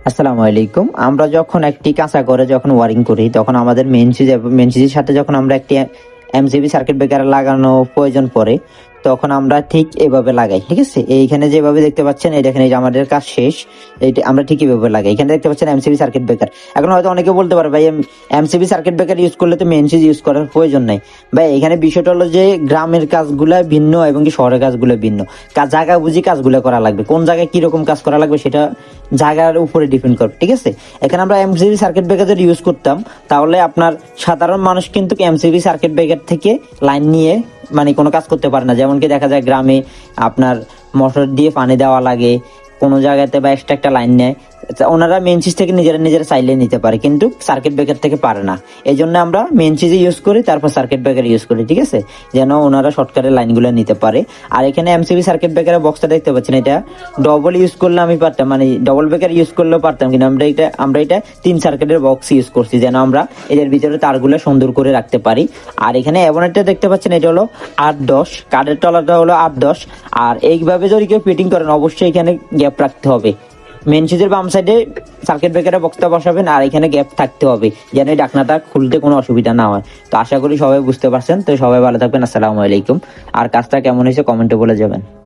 আসসালামু আলাইকুম। আমরা যখন একটি কাঁচা ঘরে যখন ওয়ারিং করি তখন আমাদের মেন সুইচের সাথে যখন আমরা একটি এমসিবি সার্কিট ব্রেকার লাগানো প্রয়োজন পড়ে তখন আমরা ঠিক এভাবে লাগাই, ঠিক আছে। এইখানে যেভাবে দেখতে পাচ্ছেন এই দেখেন, এই যে আমাদের কাজ শেষ, এইটা আমরা ঠিক এভাবে লাগাই। এখানে দেখতে পাচ্ছেন এমসিবি সার্কিট ব্রেকার। এখন হয়তো অনেকে বলতে পারে ভাই এমসিবি সার্কিট ব্রেকার ইউজ করলে তো মেন সুইচ ইউজ করার প্রয়োজন নাই। ভাই এখানে বিষয়টা হলো যে গ্রামের কাজগুলো ভিন্ন এবং কি শহরের কাজগুলো ভিন্ন। জায়গা বুঝি কাজগুলো করা লাগবে, কোন জায়গায় কিরকম কাজ করা লাগবে সেটা জায়গার উপরে ডিপেন্ড করে, ঠিক আছে। এখানে আমরা এমসিবি সার্কিট ব্রেকার যদি ইউজ করতাম তাহলে আপনার সাধারণ মানুষ কিন্তু এমসিবি সার্কিট ব্রেকার থেকে লাইন নিয়ে মানে কোনো কাজ করতে পারে না। যেমন কি দেখা যায় গ্রামে আপনার মোটর দিয়ে পানি দেওয়া লাগে, কোনো জায়গাতে বা এক্সট্রা একটা লাইন নেয়, ওনারা মেন সুইচ থেকে নিজেরা চাইলে নিতে পারে, কিন্তু সার্কিট ব্রেকার থেকে পারে না। এই জন্য আমরা মেন সুইচ ইউজ করি, তারপর সার্কিট ব্রেকার ইউজ করি, ঠিক আছে, যেন ওনারা শর্টকাটের লাইনগুলো নিতে পারে। আর এখানে এমসিবি সার্কিট ব্রেকারের বক্সটা দেখতে পাচ্ছেন, এটা ডবল ইউজ করলে আমি পারতাম, মানে ডবল ব্রেকার ইউজ করলেও পারতাম, কিন্তু আমরা এটা 3 সার্কিটের বক্স ইউজ করছি, যেন আমরা এদের ভিতরে তারগুলো সুন্দর করে রাখতে পারি। আর এখানে অ্যাবনেটটা দেখতে পাচ্ছেন, এটা হলো 8-10, কাঠের তলাটা হলো 8-10। আর এইভাবে যদি কেউ ফিটিং করেন অবশ্যই এখানে গ্যাপ রাখতে হবে। মেন সুইচের বাম সাইডে সার্কিট ব্রেকারের বক্সটা বসাবেন, আর এখানে গ্যাপ থাকতে হবে যেন এই ঢাকনাটা খুলতে কোনো অসুবিধা না হয়। তো আশা করি সবাই বুঝতে পারছেন। তো সবাই ভালো থাকবেন। আসসালামু আলাইকুম। আর কাজটা কেমন হয়েছে কমেন্টে বলে যাবেন।